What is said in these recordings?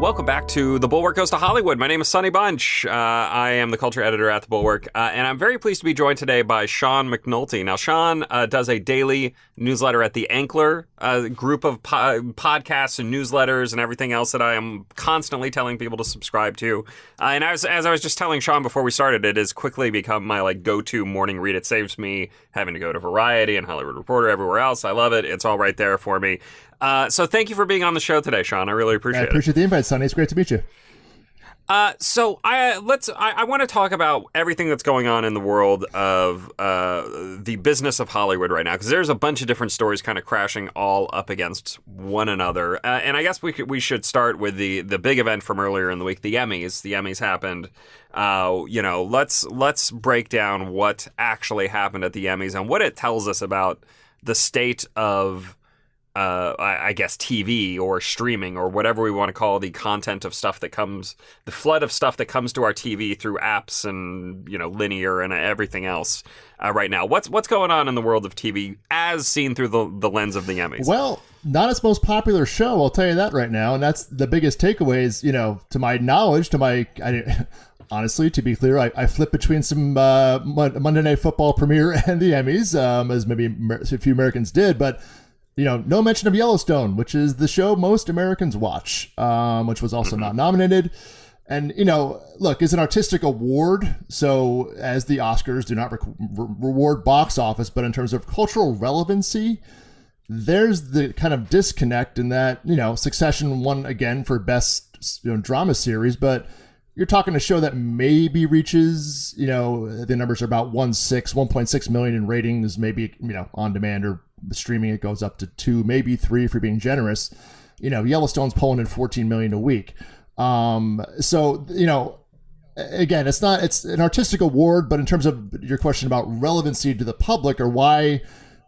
Welcome back to The Bulwark Goes to Hollywood. My name is Sonny Bunch. I am the culture editor at The Bulwark, and I'm very pleased to be joined today by Sean McNulty. Now, Sean does a daily newsletter at the Ankler group of podcasts and newsletters and everything else that I am constantly telling people to subscribe to. And as I was just telling Sean before we started, it has quickly become my go-to morning read. It saves me having to go to Variety and Hollywood Reporter, everywhere else. I love it. It's all right there for me. So thank you for being on the show today, Sean. I really appreciate it. I appreciate the invite, Sonny. It's great to meet you. So I want to talk about everything that's going on in the world of the business of Hollywood right now, because there's a bunch of different stories kind of crashing all up against one another. And I guess we should start with the big event from earlier in the week, the Emmys. The Emmys happened. Let's break down what actually happened at the Emmys and what it tells us about the state of I guess TV or streaming or whatever we want to call the content of stuff that comes, the flood of stuff that comes to our TV through apps and, linear and everything else right now. What's going on in the world of TV as seen through the lens of the Emmys? Well, not its most popular show, I'll tell you that right now. And that's the biggest takeaways, to my knowledge, honestly, to be clear, I flip between some Monday Night Football premiere and the Emmys, as maybe a few Americans did, but no mention of Yellowstone, which is the show most Americans watch, which was also not nominated. And, look, it's an artistic award. So as the Oscars do not reward box office, but in terms of cultural relevancy, there's the kind of disconnect in that, Succession won again for best drama series, but you're talking a show that maybe reaches, the numbers are about 1.6 million in ratings, maybe, on demand or streaming it goes up to 2, maybe 3 if you're being generous. Yellowstone's pulling in 14 million a week. So, again, it's an artistic award, but in terms of your question about relevancy to the public or why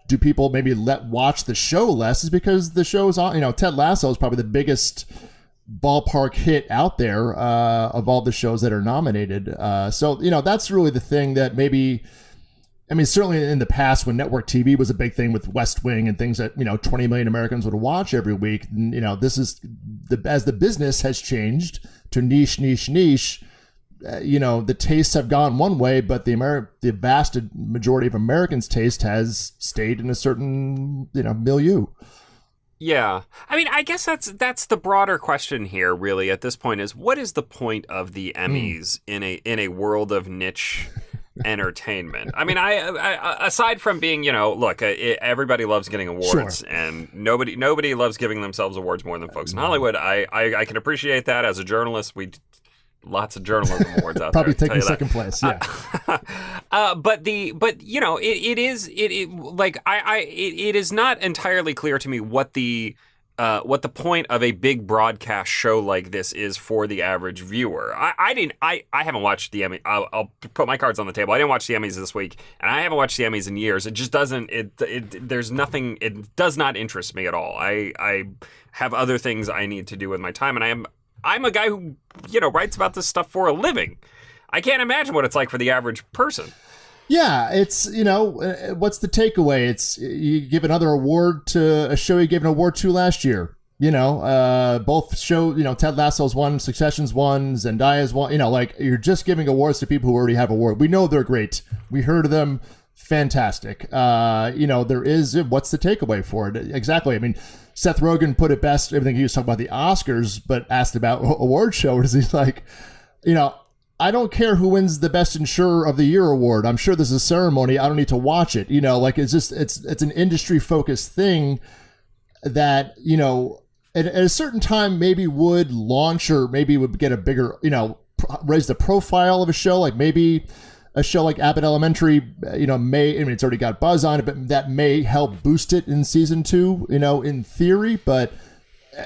do people maybe watch the show less is because the show's on, Ted Lasso is probably the biggest ballpark hit out there of all the shows that are nominated. So, that's really the thing that maybe, certainly in the past when network TV was a big thing with West Wing and things that, 20 million Americans would watch every week. And, this is as the business has changed to niche, the tastes have gone one way, but the vast majority of Americans' taste has stayed in a certain, milieu. Yeah. I guess that's the broader question here, really, at this point is what is the point of the Emmys in a world of niche entertainment? I aside from being, look, everybody loves getting awards, sure, and nobody loves giving themselves awards more than folks in Hollywood. I can appreciate that as a journalist. Lots of journalism awards out probably there. Probably taking second place. Yeah. It is not entirely clear to me what the point of a big broadcast show like this is for the average viewer. I haven't watched the Emmys. I'll put my cards on the table. I didn't watch the Emmys this week, and I haven't watched the Emmys in years. It just doesn't. There's nothing. It does not interest me at all. I have other things I need to do with my time, and I'm a guy who, writes about this stuff for a living. I can't imagine what it's like for the average person. Yeah, it's, what's the takeaway? It's you give another award to a show you gave an award to last year. Both show, Ted Lasso's won, Succession's won, Zendaya's won. You're just giving awards to people who already have awards. We know they're great. We heard of them. Fantastic. There is, what's the takeaway for it? Exactly. Seth Rogen put it best, everything he was talking about the Oscars, but asked about award shows. He's like, I don't care who wins the Best Insurer of the Year award. I'm sure there's a ceremony. I don't need to watch it. It's just, it's an industry focused thing that, at a certain time maybe would launch or maybe would get a bigger, raise the profile of a show. Like maybe a show like Abbott Elementary, may, it's already got buzz on it, but that may help boost it in season 2, in theory. But,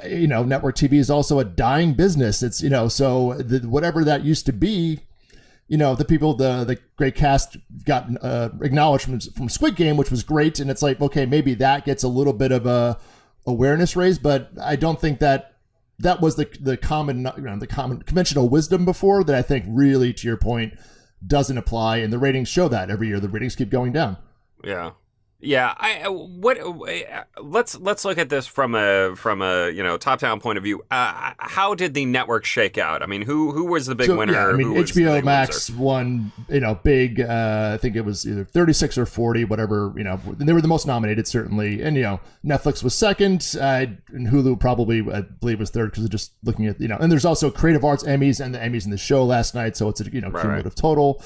network TV is also a dying business. It's, so whatever that used to be, the people, the great cast got acknowledged from Squid Game, which was great. And it's like, okay, maybe that gets a little bit of a awareness raise, but I don't think that was the common, the common conventional wisdom before that I think really, to your point, doesn't apply, and the ratings show that every year the ratings keep going down. Yeah. Yeah, let's look at this from a top down point of view. How did the network shake out? I mean, who was the big winner? Yeah, I mean, who was the HBO big Max loser? won, big. I think it was either 36 or 40, whatever. They were the most nominated, certainly, and Netflix was second, and Hulu probably, I believe, was third because just looking at and there's also Creative Arts Emmys and the Emmys in the show last night, so it's a cumulative total.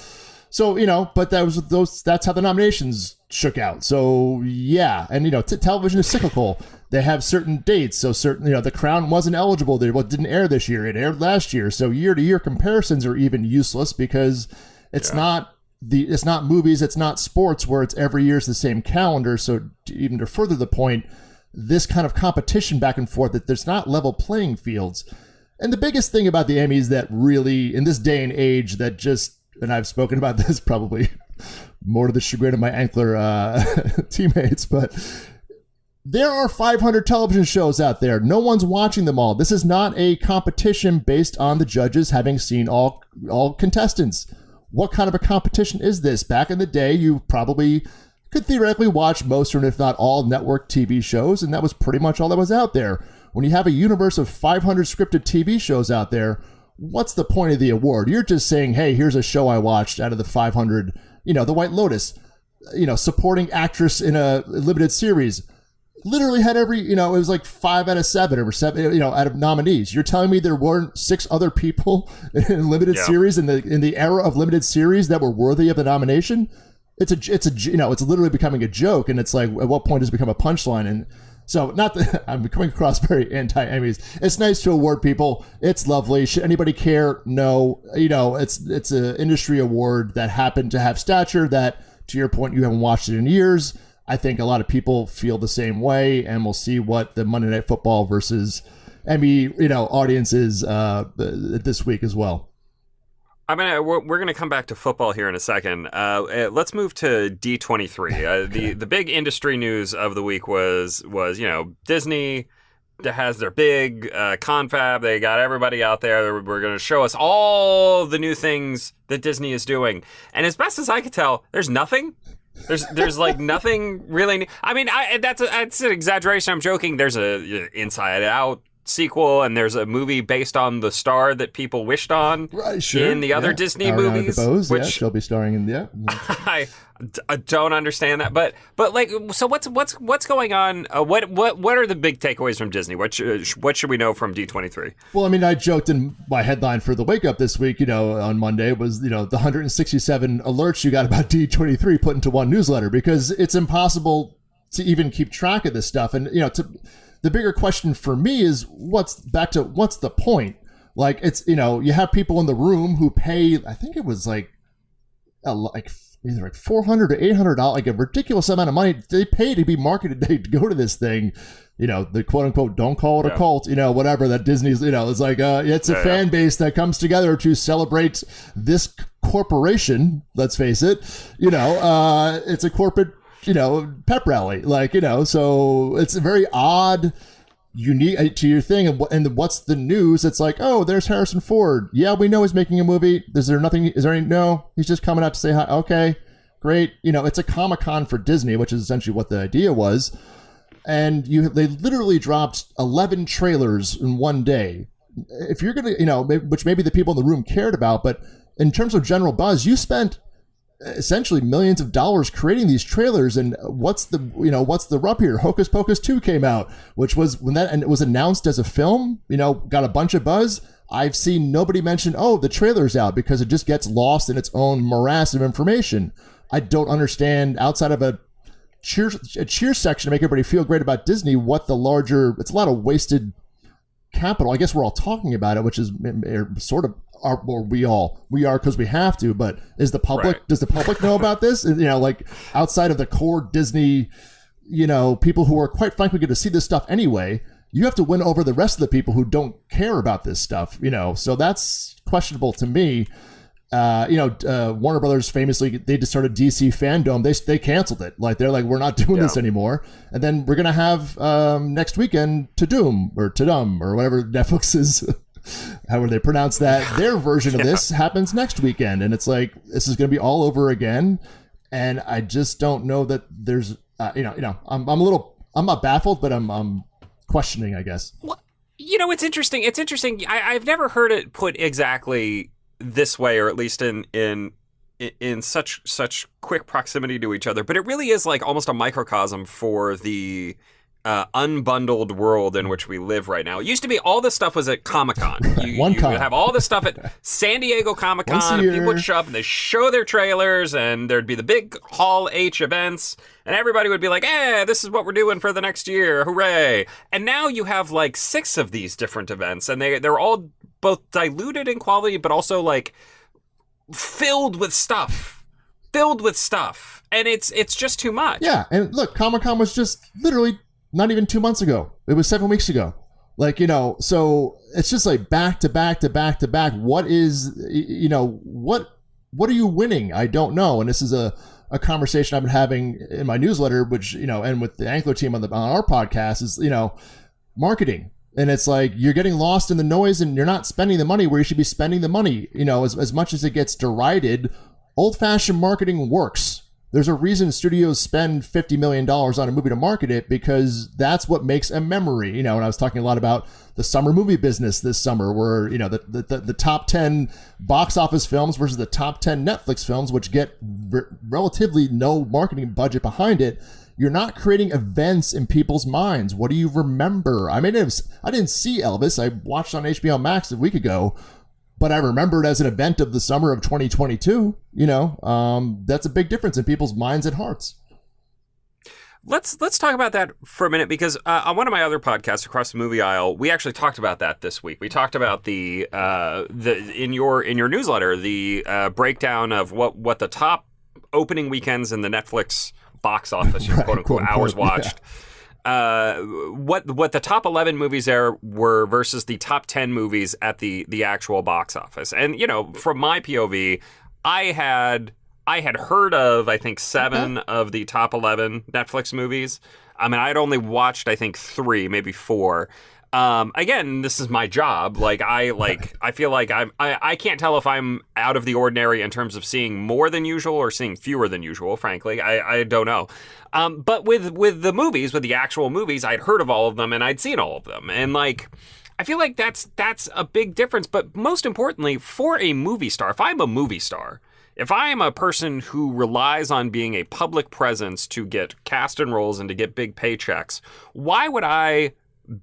So, but that's how the nominations shook out. So, yeah. And, television is cyclical. They have certain dates. So, The Crown wasn't eligible. It didn't air this year. It aired last year. So, year to year comparisons are even useless because it's not movies. It's not sports where it's every year's the same calendar. So, even to further the point, this kind of competition back and forth, that there's not level playing fields. And the biggest thing about the Emmys that really, in this day and age, that just, and I've spoken about this probably more to the chagrin of my Ankler teammates, but there are 500 television shows out there. No one's watching them all. This is not a competition based on the judges having seen all contestants. What kind of a competition is this? Back in the day, you probably could theoretically watch most, or if not all, network TV shows, and that was pretty much all that was out there. When you have a universe of 500 scripted TV shows out there, what's the point of the award? You're just saying, hey, here's a show I watched out of the 500, The White Lotus, supporting actress in a limited series. Literally had every, it was like 5 out of 7 or 7, out of nominees. You're telling me there weren't 6 other people in limited series in the era of limited series that were worthy of the nomination? It's literally becoming a joke. And it's like, at what point does it become a punchline? And so, not that I'm coming across very anti-Emmys. It's nice to award people. It's lovely. Should anybody care? No. It's an industry award that happened to have stature that, to your point, you haven't watched it in years. I think a lot of people feel the same way, and we'll see what the Monday Night Football versus Emmy, audience is this week as well. I mean, we're going to come back to football here in a second. Let's move to D23. The big industry news of the week was Disney has their big confab. They got everybody out there. We're going to show us all the new things that Disney is doing. And as best as I could tell, there's nothing. There's like nothing really. I mean, that's an exaggeration. I'm joking. There's a Inside Out sequel, and there's a movie based on the star that people wished on in the other Disney movies, DeBose, which she'll be starring in. I don't understand that, but like, so what's going on? What are the big takeaways from Disney? What should we know from D23? Well, I mean, I joked in my headline for the Wake Up this week, on Monday was the 167 alerts you got about D23 put into one newsletter, because it's impossible to even keep track of this stuff. And the bigger question for me is what's the point? Like, it's, you have people in the room who pay, I think it was like either like $400 or $800, like a ridiculous amount of money they pay to be marketed, to go to this thing, the quote unquote, don't call it a cult, whatever that Disney's, it's like, it's a fan base that comes together to celebrate this corporation. Let's face it, it's a corporate, pep rally, so it's a very odd, unique to your thing. And what's the news? It's like, oh, there's Harrison Ford. Yeah, we know he's making a movie. Is there any? No, he's just coming out to say hi. Okay, great. It's a Comic-Con for Disney, which is essentially what the idea was. And they literally dropped 11 trailers in one day. If you're going to, which maybe the people in the room cared about, but in terms of general buzz, you spent essentially millions of dollars creating these trailers. And what's the rub here? Hocus Pocus 2 came out, which was when it was announced as a film, got a bunch of buzz. I've seen nobody mention, the trailer's out, because it just gets lost in its own morass of information. I don't understand, outside of a cheer section to make everybody feel great about Disney, what the larger, it's a lot of wasted capital. I guess we're all talking about it, which is sort of, we are because we have to, but does the public know about this? And, like, outside of the core Disney, people who are quite frankly going to see this stuff anyway, you have to win over the rest of the people who don't care about this stuff, so that's questionable to me. Warner Brothers famously, they just started DC Fandom. They canceled it. Like, they're like, we're not doing this anymore. And then we're going to have next weekend Tudum or whatever Netflix's however they pronounce that, their version of this happens next weekend. And it's like, this is going to be all over again. And I just don't know that there's I'm not baffled, but I'm questioning, I guess. Well, it's interesting. It's interesting. I've never heard it put exactly this way, or at least in such quick proximity to each other. But it really is like almost a microcosm for the unbundled world in which we live right now. It used to be all this stuff was at Comic-Con. You would have all this stuff at San Diego Comic-Con, and people would show up and they show their trailers, and there'd be the big Hall H events, and everybody would be like, this is what we're doing for the next year, hooray. And now you have like 6 of these different events, and they're all both diluted in quality, but also like filled with stuff. And it's just too much. Yeah, and look, Comic-Con was just literally not even 2 months ago. It was 7 weeks ago. Like, so it's just like back to back to back to back. What is, what are you winning? I don't know. And this is a conversation I've been having in my newsletter, which, and with the Ankler team on our podcast is, marketing. And it's like you're getting lost in the noise and you're not spending the money where you should be spending the money. As much as it gets derided, old-fashioned marketing works. There's a reason studios spend $50 million on a movie to market it, because that's what makes a memory. And I was talking a lot about the summer movie business this summer, where, the top 10 box office films versus the top 10 Netflix films, which get relatively no marketing budget behind it. You're not creating events in people's minds. What do you remember? I didn't see Elvis. I watched on HBO Max a week ago, but I remember it as an event of the summer of 2022. That's a big difference in people's minds and hearts. Let's talk about that for a minute, because on one of my other podcasts, Across the Movie Aisle, we actually talked about that this week. We talked about the in your newsletter, the breakdown of what the top opening weekends in the Netflix box office, right, quote unquote, hours watched. Yeah. What the top 11 movies there were versus the top 10 movies at the actual box office. And, from my POV, I had heard of, I think, 7 of the top 11 Netflix movies. I had only watched, I think, 3, maybe 4. Again, this is my job. I feel like I can't tell if I'm out of the ordinary in terms of seeing more than usual or seeing fewer than usual, frankly. I don't know. But with the movies, with the actual movies, I'd heard of all of them and I'd seen all of them. And I feel like that's a big difference. But most importantly, for a movie star, if I'm a movie star, if I am a person who relies on being a public presence to get cast and roles and to get big paychecks, why would I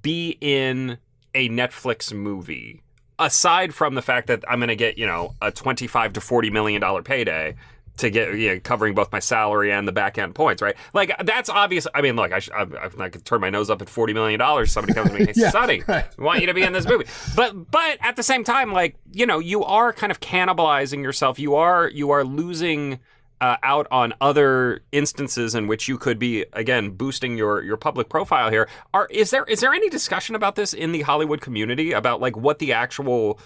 be in a Netflix movie, aside from the fact that I'm going to get, a $25 to $40 million payday to get, covering both my salary and the back end points, right? That's obvious. Look, I could turn my nose up at $40 million. Somebody comes to me and says, Sonny, right, I want you to be in this movie. But at the same time, you are kind of cannibalizing yourself. You are losing out on other instances in which you could be, again, boosting your public profile here. Is there any discussion about this in the Hollywood community about what the actual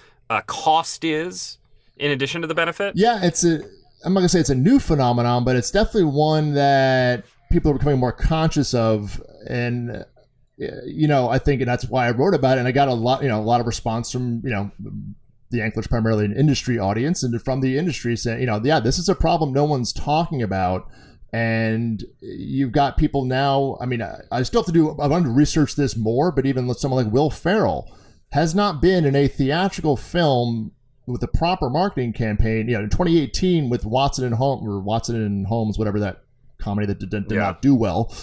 cost is in addition to the benefit? Yeah, I'm not gonna say it's a new phenomenon, but it's definitely one that people are becoming more conscious of. And I think, and that's why I wrote about it. And I got a lot of response from the Anklers, primarily an industry audience, and from the industry saying, this is a problem no one's talking about. And you've got people now, I still have to I wanted to research this more, but even someone like Will Ferrell has not been in a theatrical film with a proper marketing campaign. In 2018 with Watson and Holmes, whatever that comedy that did not do well,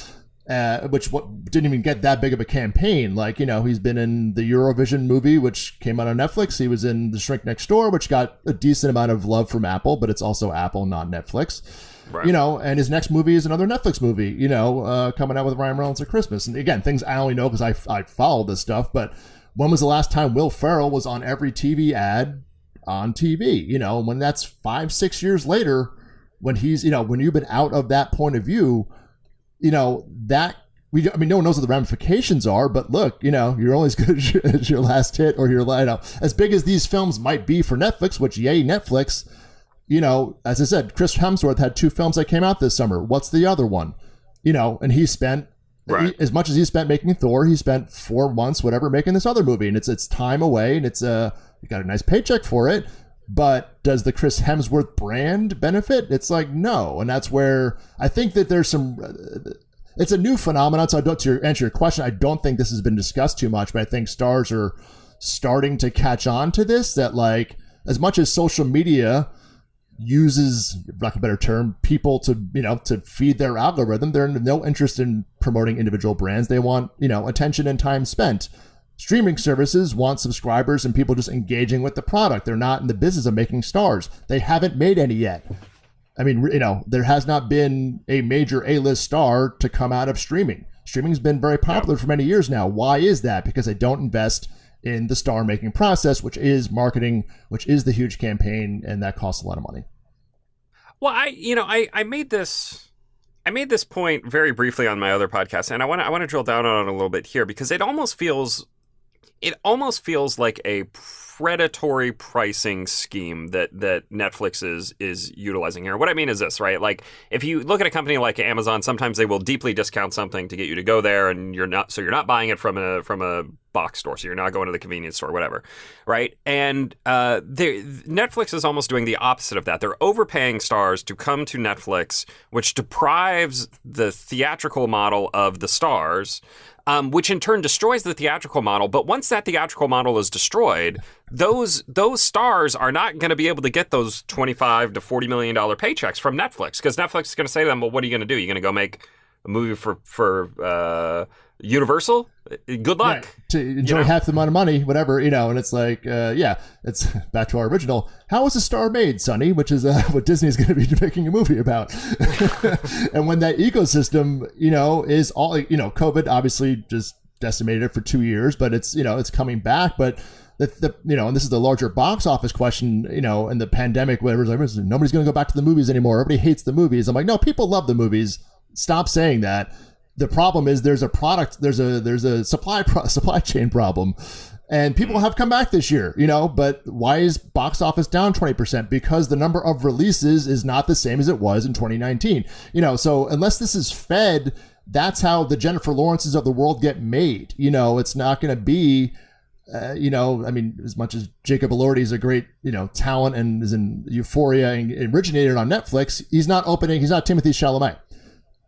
which didn't even get that big of a campaign. He's been in the Eurovision movie, which came out on Netflix. He was in The Shrink Next Door, which got a decent amount of love from Apple, but it's also Apple, not Netflix. Right. And his next movie is another Netflix movie, coming out with Ryan Reynolds at Christmas. And again, things I only know because I follow this stuff, but when was the last time Will Ferrell was on every TV ad on TV? When that's 5-6 years later, when he's, when you've been out of that point of view, that no one knows what the ramifications are, but look, you're only as good as your last hit, or as big as these films might be for Netflix, which yay, Netflix, as I said, Chris Hemsworth had 2 films that came out this summer. What's the other one? And he spent, as much as he spent making Thor, he spent 4 months, whatever, making this other movie, and it's time away, and it's you got a nice paycheck for it. But does the Chris Hemsworth brand benefit? It's no. And that's where I think that there's some, it's a new phenomenon. So to answer your question, I don't think this has been discussed too much, but I think stars are starting to catch on to this, that like as much as social media uses, for lack of a better term, people to, to feed their algorithm, they're no interest in promoting individual brands. They want, attention and time spent. Streaming services want subscribers and people just engaging with the product. They're not in the business of making stars. They haven't made any yet. I mean, there has not been a major A-list star to come out of streaming. Streaming's been very popular for many years now. Why is that? Because they don't invest in the star making process, which is marketing, which is the huge campaign, and that costs a lot of money. Well, I made this point very briefly on my other podcast, and I want to drill down on it a little bit here, because it almost feels like a predatory pricing scheme that Netflix is utilizing here. What I mean is this, right? Like, if you look at a company like Amazon, sometimes they will deeply discount something to get you to go there, and you're not buying it from a box store, so you're not going to the convenience store, whatever, right? And Netflix is almost doing the opposite of that. They're overpaying stars to come to Netflix, which deprives the theatrical model of the stars, which in turn destroys the theatrical model. But once that theatrical model is destroyed, those stars are not going to be able to get those $25 to $40 million paychecks from Netflix, because Netflix is going to say to them, well, what are you going to do? You're going to go make a movie for Universal? Good luck. Right. To enjoy half the amount of money, whatever, and it's like, it's back to our original. How is a star made, Sonny? Which is what Disney is going to be making a movie about. And when that ecosystem, is all, COVID obviously just decimated it for 2 years, but it's, it's coming back. But and this is the larger box office question, in the pandemic, whatever, nobody's going to go back to the movies anymore. Everybody hates the movies. I'm like, no, people love the movies. Stop saying that. The problem is there's a supply chain problem, and people have come back this year, but why is box office down 20%? Because the number of releases is not the same as it was in 2019, so unless this is fed, that's how the Jennifer Lawrences of the world get made. It's not going to be, I mean, as much as Jacob Elordi is a great, talent and is in Euphoria and originated on Netflix, he's not Timothée Chalamet.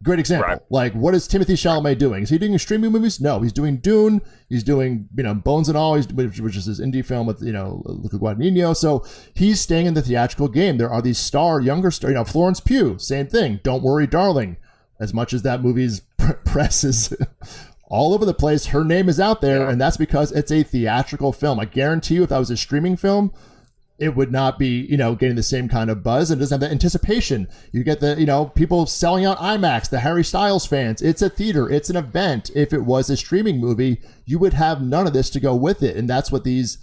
Great example. Right. Like, what is Timothée Chalamet doing? Is he doing streaming movies? No, he's doing Dune. He's doing, Bones and All, which is his indie film with, Luca Guadagnino. So he's staying in the theatrical game. There are these younger stars, Florence Pugh, same thing. Don't Worry, Darling. As much as that movie's press is all over the place, her name is out there, and that's because it's a theatrical film. I guarantee you, if that was a streaming film, it would not be, getting the same kind of buzz, and doesn't have the anticipation. You get the, people selling out IMAX, the Harry Styles fans. It's a theater. It's an event. If it was a streaming movie, you would have none of this to go with it. And that's what it's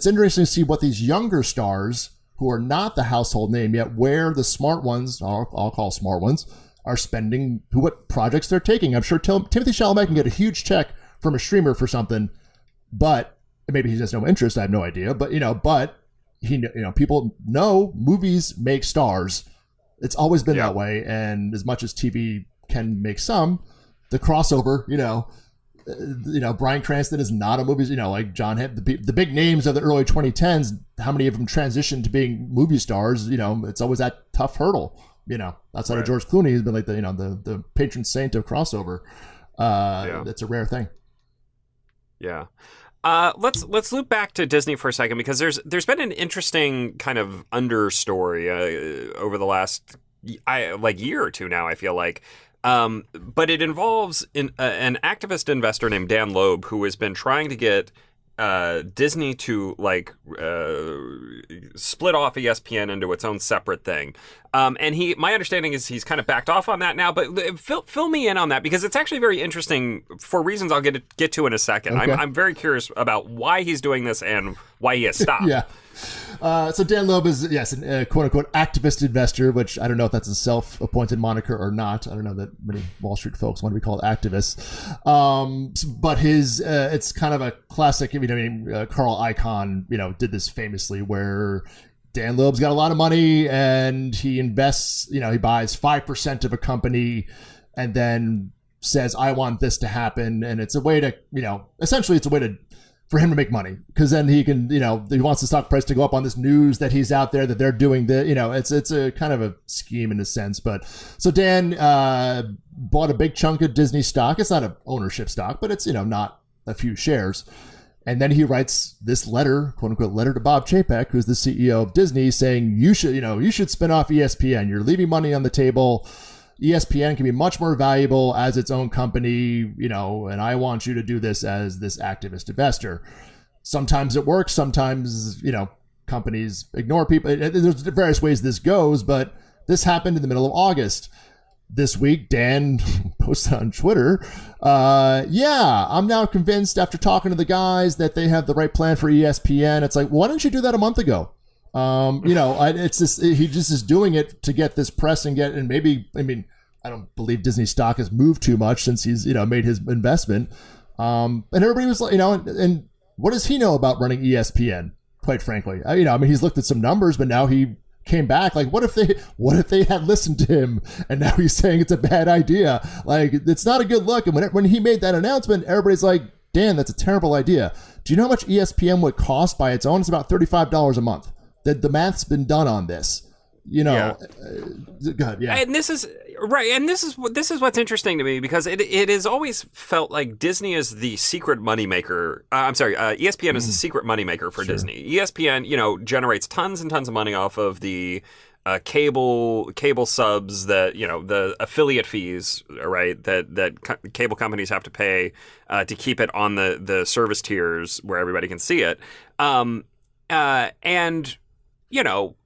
interesting to see what these younger stars who are not the household name yet, where the smart ones, I'll call smart ones, are spending, what projects they're taking. I'm sure Timothée Chalamet can get a huge check from a streamer for something, but maybe he has no interest. I have no idea, but, people know movies make stars. It's always been that way. And as much as TV can make some, the crossover, Bryan Cranston is not a movie, like John Hamm, the big names of the early 2010s, how many of them transitioned to being movie stars? It's always that tough hurdle, outside of George Clooney, he's been like the patron saint of crossover. It's a rare thing. Yeah. Let's loop back to Disney for a second, because there's been an interesting kind of understory over the last year or two now, I feel like. But it involves an activist investor named Dan Loeb, who has been trying to get Disney to split off ESPN into its own separate thing. And my understanding is he's kind of backed off on that now, but fill me in on that, because it's actually very interesting for reasons I'll get to in a second. Okay. I'm very curious about why he's doing this and why he has stopped. Yeah. So Dan Loeb is, yes, a quote-unquote activist investor, which I don't know if that's a self-appointed moniker or not. I don't know that many Wall Street folks want to be called activists. But it's kind of a classic, Carl Icahn, did this famously, where Dan Loeb's got a lot of money and he invests, he buys 5% of a company and then says, I want this to happen. And it's a way to, essentially it's a way to for him to make money, because then he can, he wants the stock price to go up on this news that he's out there, that they're doing it's a kind of a scheme in a sense. But so Dan bought a big chunk of Disney stock. It's not an ownership stock, but it's, not a few shares. And then he writes this letter, quote unquote, letter to Bob Chapek, who's the CEO of Disney, saying you should spin off ESPN. You're leaving money on the table. ESPN can be much more valuable as its own company, and I want you to do this as this activist investor. Sometimes it works. Sometimes, companies ignore people. There's various ways this goes, but this happened in the middle of August. This week, Dan posted on Twitter, I'm now convinced after talking to the guys that they have the right plan for ESPN. It's like, why didn't you do that a month ago? It's just, he just is doing it to get this press and I don't believe Disney stock has moved too much since he's, made his investment. And everybody was like, and what does he know about running ESPN? Quite frankly, he's looked at some numbers, but now he came back. Like, what if they had listened to him, and now he's saying it's a bad idea? Like, it's not a good look. And when he made that announcement, everybody's like, Dan, that's a terrible idea. Do you know how much ESPN would cost by its own? It's about $35 a month. The math's been done on this. Go ahead, yeah. And this is right, and this is what's interesting to me, because it has always felt like Disney is the secret moneymaker. ESPN is the secret moneymaker for Disney. ESPN, generates tons and tons of money off of the cable subs, that the affiliate fees, right, that cable companies have to pay to keep it on the service tiers where everybody can see it, and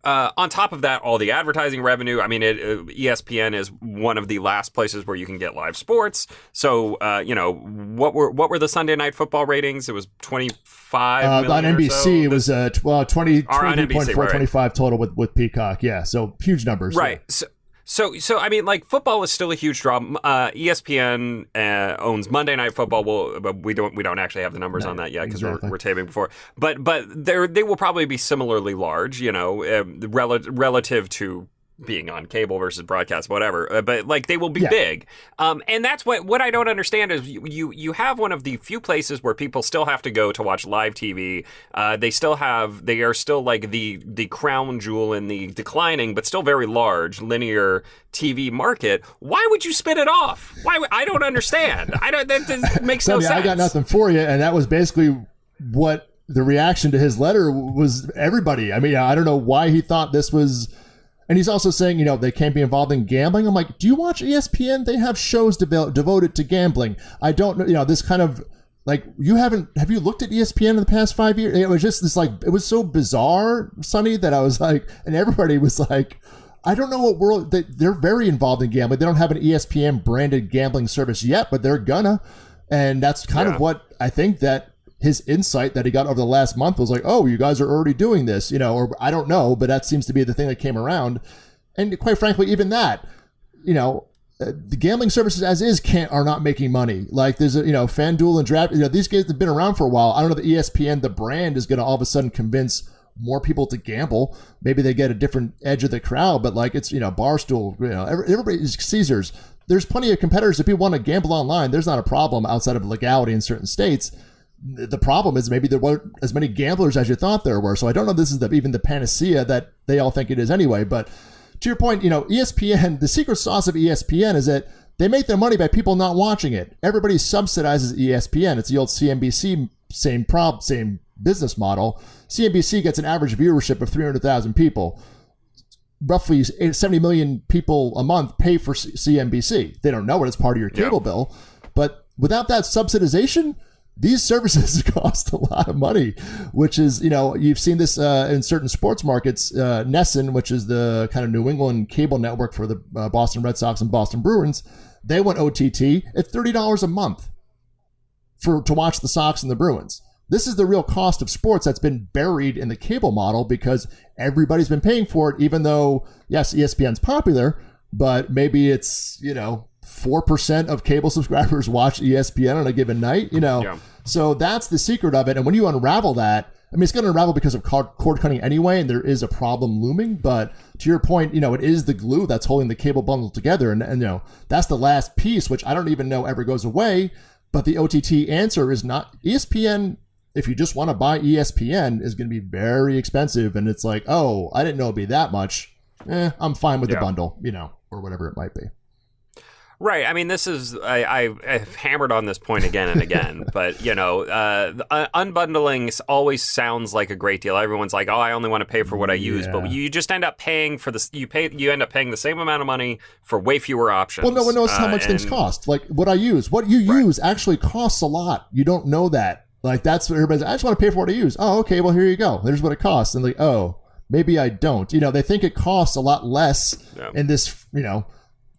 on top of that, all the advertising revenue. ESPN is one of the last places where you can get live sports. So, what were the Sunday Night Football ratings? It was 25 million on NBC. It was 23.4, right. 25 total with Peacock. Yeah, so huge numbers. Right. Yeah. So football is still a huge draw. ESPN owns Monday Night Football. But we don't actually have the numbers on that yet, because we're taping before. But they will probably be similarly large, relative to being on cable versus broadcast, whatever. But they will be big. And that's what I don't understand is you have one of the few places where people still have to go to watch live TV. They are still like the crown jewel in the declining but still very large linear TV market. Why would you spin it off? I don't understand. That makes no sense. I got nothing for you, and that was basically what the reaction to his letter was. Everybody. I don't know why he thought this was. And he's also saying, they can't be involved in gambling. I'm like, do you watch ESPN? They have shows devoted to gambling. I don't know, this kind of like, have you looked at ESPN in the past 5 years? It was just this, it was so bizarre, Sonny, that I was like, and everybody was like, I don't know what world, they're very involved in gambling. They don't have an ESPN branded gambling service yet, but they're gonna. And that's kind of what I think that his insight that he got over the last month was like, oh, you guys are already doing this, or I don't know, but that seems to be the thing that came around. And quite frankly, even that, the gambling services as is are not making money. Like there's FanDuel and Draft, these guys have been around for a while. I don't know that ESPN, the brand, is going to all of a sudden convince more people to gamble. Maybe they get a different edge of the crowd, but it's, Barstool, everybody's Caesars. There's plenty of competitors. If people want to gamble online, there's not a problem outside of legality in certain states. The problem is maybe there weren't as many gamblers as you thought there were. So I don't know if this is even the panacea that they all think it is anyway. But to your point, ESPN, the secret sauce of ESPN is that they make their money by people not watching it. Everybody subsidizes ESPN. It's the old CNBC, same business model. CNBC gets an average viewership of 300,000 people. Roughly 70 million people a month pay for CNBC. They don't know it as part of your cable bill. But without that subsidization, these services cost a lot of money, which is, you've seen this in certain sports markets. Nessun, which is the kind of New England cable network for the Boston Red Sox and Boston Bruins, they went OTT at $30 a month to watch the Sox and the Bruins. This is the real cost of sports that's been buried in the cable model because everybody's been paying for it, even though, yes, ESPN's popular, but maybe it's, 4% of cable subscribers watch ESPN on a given night, So that's the secret of it. And when you unravel that, it's going to unravel because of cord cutting anyway, and there is a problem looming. But to your point, it is the glue that's holding the cable bundle together. And that's the last piece, which I don't even know ever goes away. But the OTT answer is not ESPN. if you just want to buy ESPN, is going to be very expensive. And it's like, oh, I didn't know it'd be that much. I'm fine with the bundle, or whatever it might be. Right. I mean, this is I've hammered on this point again and again, but unbundling always sounds like a great deal. Everyone's like, "Oh, I only want to pay for what I use," but you just end up paying for this. You end up paying the same amount of money for way fewer options. Well, no one knows how much things cost. Like what I use, what you use actually costs a lot. You don't know that. Like that's what everybody's. I just want to pay for what I use. Oh, okay. Well, here you go. There's what it costs. And like, oh, maybe I don't. They think it costs a lot less in this.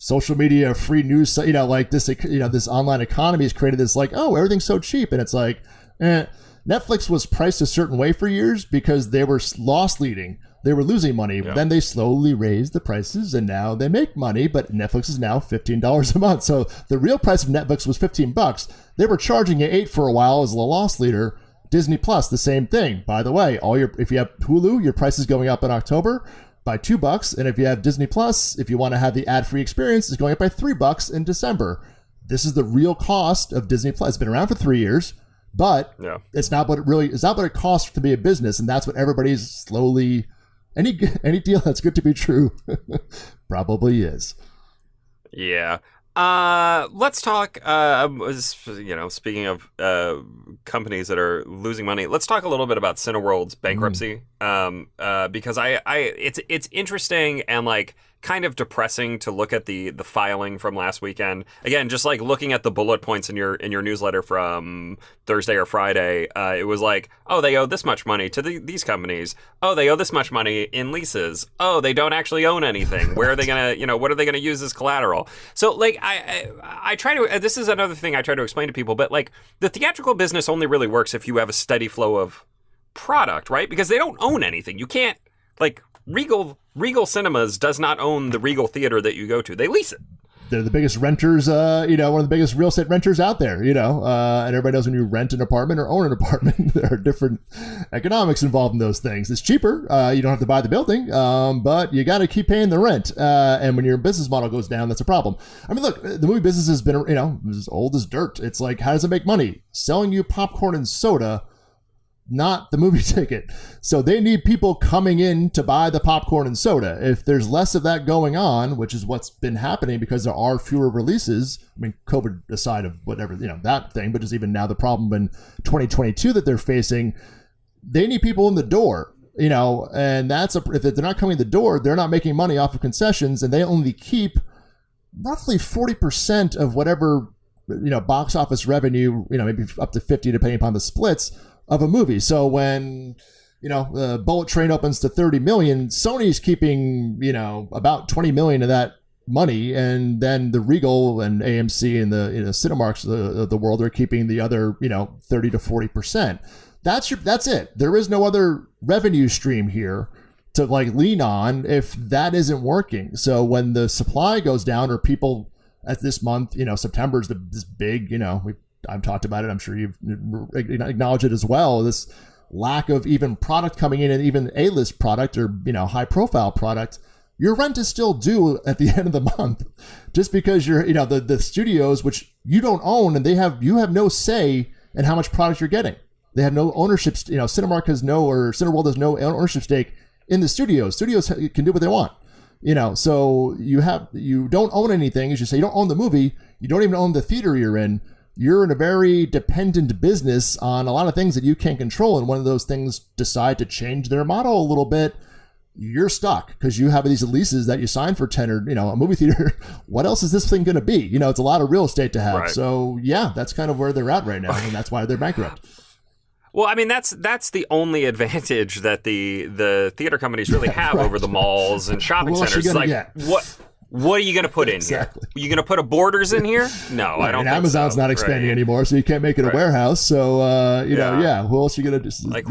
Social media, free news, like this, this online economy has created this like, oh, everything's so cheap. And it's like, Netflix was priced a certain way for years because they were loss leading. They were losing money. Yeah. Then they slowly raised the prices and now they make money, but Netflix is now $15 a month. So the real price of Netflix was $15. They were charging you $8 for a while as a loss leader. Disney Plus, the same thing. By the way, if you have Hulu, your price is going up in October by $2, and if you have Disney Plus, if you want to have the ad-free experience, it's going up by $3 in December. This is the real cost of Disney Plus. It's been around for 3 years, but it's not what it costs to be a business, and that's what everybody's slowly. Any deal that's good to be true probably is. Yeah. Let's talk, speaking of companies that are losing money, let's talk a little bit about Cineworld's bankruptcy. Because it's interesting and like kind of depressing to look at the filing from last weekend. Again, just like looking at the bullet points in your newsletter from Thursday or Friday, it was like, oh, they owe this much money to these companies. Oh, they owe this much money in leases. Oh, they don't actually own anything. Where are they gonna, what are they gonna use as collateral? So like I try to. This is another thing I try to explain to people, but like the theatrical business only really works if you have a steady flow of product, right? Because they don't own anything. You can't like. Regal Cinemas does not own the Regal Theater that you go to. They lease it. They're the biggest renters, one of the biggest real estate renters out there, and everybody knows when you rent an apartment or own an apartment, there are different economics involved in those things. It's cheaper. You don't have to buy the building, but you got to keep paying the rent. And when your business model goes down, that's a problem. I mean, look, the movie business has been, as old as dirt. It's like, how does it make money? Selling you popcorn and soda, not the movie ticket. So they need people coming in to buy the popcorn and soda. If there's less of that going on, which is what's been happening because there are fewer releases, I mean, COVID aside of whatever, that thing, but just even now the problem in 2022 that they're facing, they need people in the door, and if they're not coming in the door, they're not making money off of concessions, and they only keep roughly 40% of whatever, box office revenue, maybe up to 50 depending upon the splits of a movie. So when the Bullet Train opens to 30 million, Sony's keeping about 20 million of that money, and then the Regal and AMC and the Cinemarks of the world are keeping the other 30 to 40%. That's it. There is no other revenue stream here to like lean on if that isn't working. So when the supply goes down, or people at this month, September is this big, I've talked about it. I'm sure you've acknowledged it as well. This lack of even product coming in, and even A-list product or, high profile product, your rent is still due at the end of the month just because you're, the studios, which you don't own, and you have no say in how much product you're getting. They have no ownership. Cinemark has Cineworld has no ownership stake in the studios. Studios can do what they want. So you don't own anything. As you say, you don't own the movie. You don't even own the theater you're in. You're in a very dependent business on a lot of things that you can't control. And one of those things decide to change their model a little bit, you're stuck because you have these leases that you sign for 10 or, a movie theater. What else is this thing going to be? It's a lot of real estate to have. Right. So yeah, that's kind of where they're at right now. And that's why they're bankrupt. Well, I mean, that's the only advantage that the theater companies really have over the malls and shopping centers. What are you going to put in here? Are you going to put a Borders in here? No, I don't think Amazon's not expanding anymore, so you can't make it a warehouse. So, who else are you going to do? Like,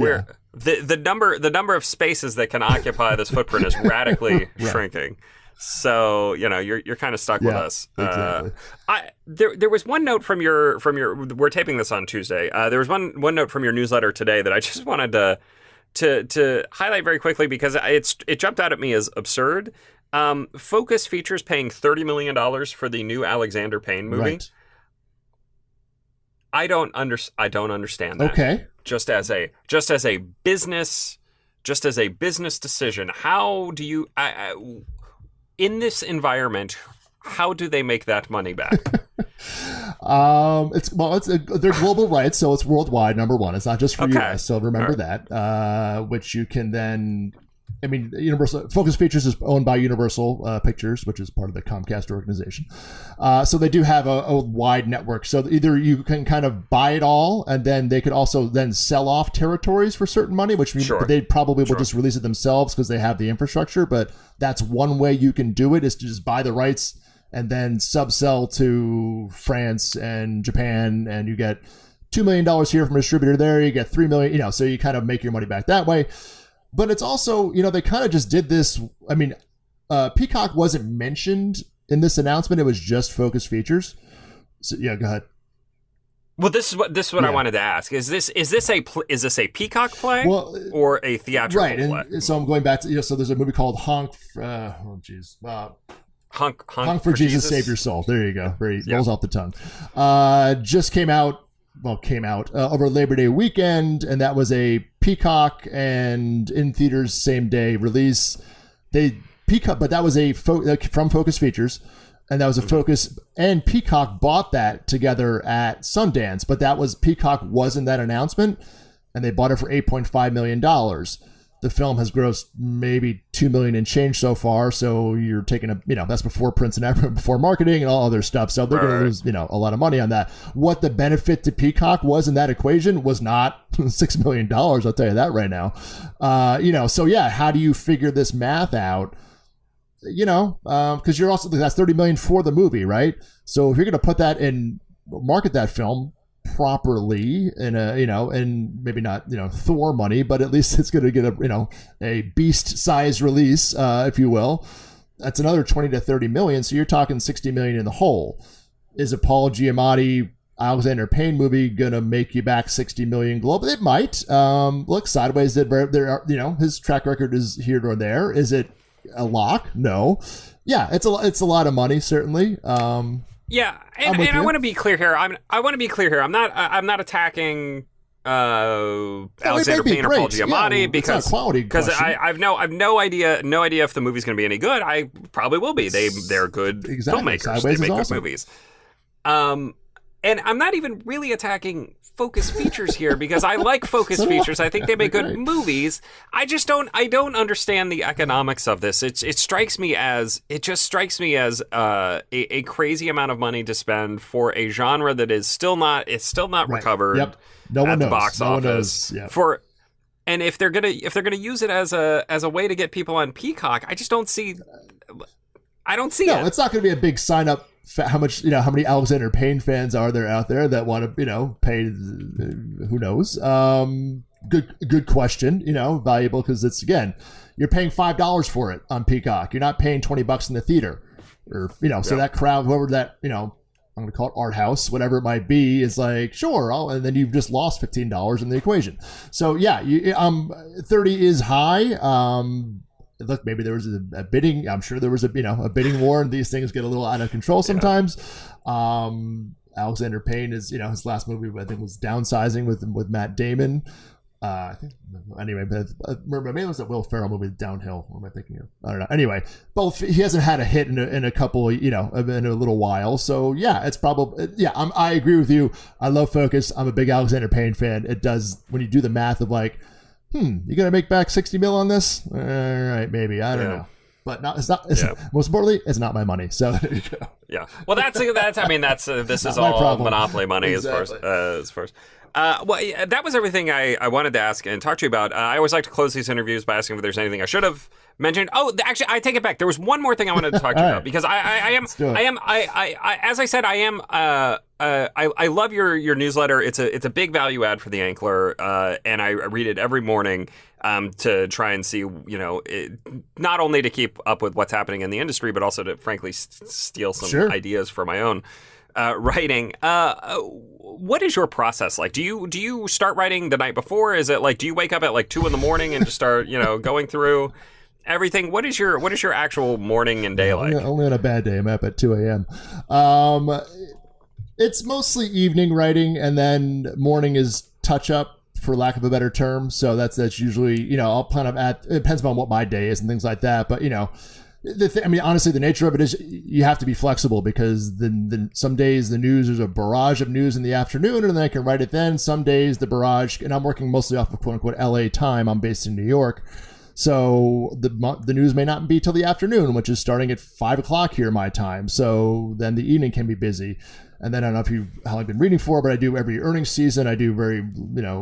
the number of spaces that can occupy this footprint is radically shrinking. So, you're kind of stuck with us. Exactly. There was one note from your we're taping this on Tuesday. There was one note from your newsletter today that I just wanted to highlight very quickly because it jumped out at me as absurd. Focus Features paying $30 million for the new Alexander Payne movie. Right. I don't understand that. Okay. just as a business decision, how do you in this environment, how do they make that money back? They're global rights, so it's worldwide. Number one, it's not just for US. So remember that, which you can then. I mean, Universal Focus Features is owned by Universal Pictures, which is part of the Comcast organization. So they do have a wide network. So either you can kind of buy it all, and then they could also then sell off territories for certain money, which means they probably will just release it themselves because they have the infrastructure. But that's one way you can do it, is to just buy the rights and then subsell to France and Japan, and you get $2 million here from a distributor there. You get $3 million, so you kind of make your money back that way. But it's also, they kind of just did this. I mean, Peacock wasn't mentioned in this announcement. It was just Focus Features. So yeah, go ahead. Well, this is what I wanted to ask. Is this a Peacock play or a theatrical play? Right. And so I'm going back to, so there's a movie called Honk for Jesus Save Your Soul. There you go. Rolls off the tongue. Just came out over Labor Day weekend, and that was a Peacock and in theaters same day release. But that was from Focus Features, and that was a Focus, and Peacock bought that together at Sundance, but Peacock was in that announcement, and they bought it for $8.5 million. The film has grossed maybe $2 million and change so far. So you're taking that's before prints and before marketing and all other stuff. So they're going to lose, a lot of money on that. What the benefit to Peacock was in that equation was not $6 million. I'll tell you that right now. So yeah, how do you figure this math out? Because you're also, that's $30 million for the movie, right? So if you're going to put that in, market that film properly in and maybe not Thor money, but at least it's going to get a beast size release, if you will. That's another 20 to 30 million. So you're talking 60 million in the hole. Is a Paul Giamatti Alexander Payne movie gonna make you back 60 million global? It might. Look, Sideways did there. His track record is here or there. Is it a lock? No. Yeah, it's a lot of money, certainly. Yeah, and I want to be clear here. I want to be clear here. I'm not attacking Alexander Payne or Paul Giamatti because I've no idea if the movie's going to be any good. I probably will be. They're good filmmakers. Sideways they make awesome. Good movies. And I'm not even really attacking Focus Features here because I like Focus Features. I think they make good movies. I don't understand the economics of this. It just strikes me as a crazy amount of money to spend for a genre that is still not recovered. Yep. No one knows. The box office. Yep. And if they're gonna use it as a way to get people on Peacock, I just don't see. I don't see it. No, it's not going to be a big sign up. How many Alexander Payne fans are there out there that want to, pay? Who knows? Good question. Valuable because it's, again, you're paying $5 for it on Peacock. You're not paying $20 in the theater, or So that crowd, whoever that, I'm going to call it art house, whatever it might be, is like, sure. And then you've just lost $15 in the equation. So yeah, 30 is high. Look, maybe there was a bidding. I'm sure there was a bidding war, and these things get a little out of control sometimes. Alexander Payne is his last movie I think was Downsizing with Matt Damon. I think anyway, but maybe it was that Will Ferrell movie Downhill. What am I thinking of? I don't know. Anyway, both he hasn't had a hit in a couple in a little while. So yeah, it's probably I agree with you. I love Focus. I'm a big Alexander Payne fan. It does when you do the math of like. You gonna make back 60 mil on this? All right, maybe. I don't know. But most importantly, it's not my money. So there you go. Yeah. Well, this is all monopoly money as far as. That was everything I wanted to ask and talk to you about. I always like to close these interviews by asking if there's anything I should have mentioned. Oh, actually, I take it back. There was one more thing I wanted to talk to you about because I as I said, I love your newsletter. It's a big value add for the Ankler, and I read it every morning to try and see, not only to keep up with what's happening in the industry, but also to frankly steal some ideas for my own writing. What is your process like? Do you start writing the night before? Is it like, do you wake up at like 2 a.m. and just start going through everything? What is your actual morning and day like? Only on a bad day I'm up at 2 a.m. It's mostly evening writing, and then morning is touch up for lack of a better term. So that's usually, I'll kind of it depends on what my day is and things like that. But, honestly, the nature of it is you have to be flexible because some days the news, there's a barrage of news in the afternoon and then I can write it then. Some days the barrage, and I'm working mostly off of quote unquote LA time. I'm based in New York. So the news may not be till the afternoon, which is starting at 5 o'clock here, my time. So then the evening can be busy. And then I don't know how I've been reading for, but I do every earnings season. I do very,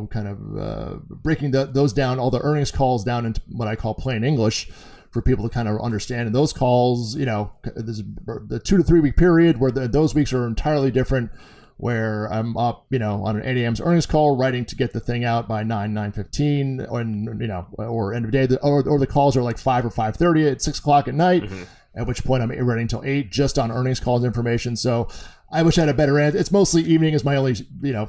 kind of breaking those down, all the earnings calls down into what I call plain English for people to kind of understand. And those calls, there's the 2 to 3 week period where those weeks are entirely different, where I'm up, on an 8 a.m. earnings call, writing to get the thing out by 9:15, or end of day, or the calls are like 5 or 5:30 at 6 o'clock at night, at which point I'm writing until 8 just on earnings calls information. So I wish I had a better answer. It's mostly evening is my only,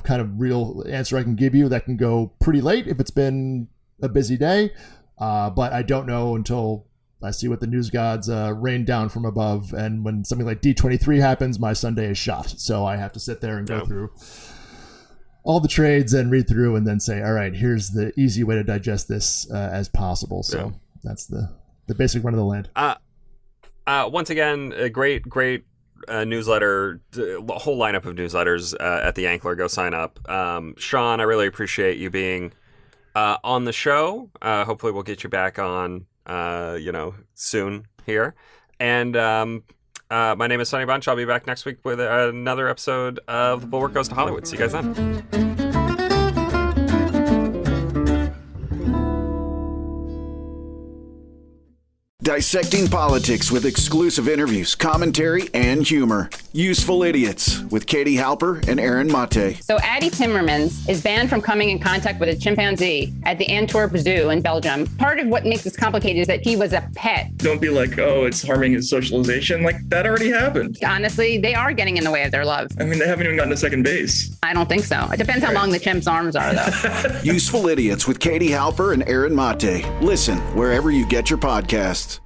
kind of real answer I can give you. That can go pretty late if it's been a busy day, but I don't know until I see what the news gods rain down from above. And when something like D23 happens, my Sunday is shot. So I have to sit there and go through all the trades and read through and then say, all right, here's the easy way to digest this as possible. So that's the basic run of the land. Once again, a great newsletter, a whole lineup of newsletters at the Ankler. Go sign up. Sean, I really appreciate you being on the show. Hopefully we'll get you back on soon here. And my name is Sonny Bunch. I'll be back next week with another episode of The Bulwark Goes to Hollywood. See you guys then. Dissecting politics with exclusive interviews, commentary, and humor. Useful Idiots with Katie Halper and Aaron Mate. So Addie Timmermans is banned from coming in contact with a chimpanzee at the Antwerp Zoo in Belgium. Part of what makes this complicated is that he was a pet. Don't be like, oh, it's harming his socialization. Like, that already happened. Honestly, they are getting in the way of their love. I mean, they haven't even gotten to second base. I don't think so. It depends how long the chimp's arms are, though. Useful Idiots with Katie Halper and Aaron Mate. Listen wherever you get your podcasts.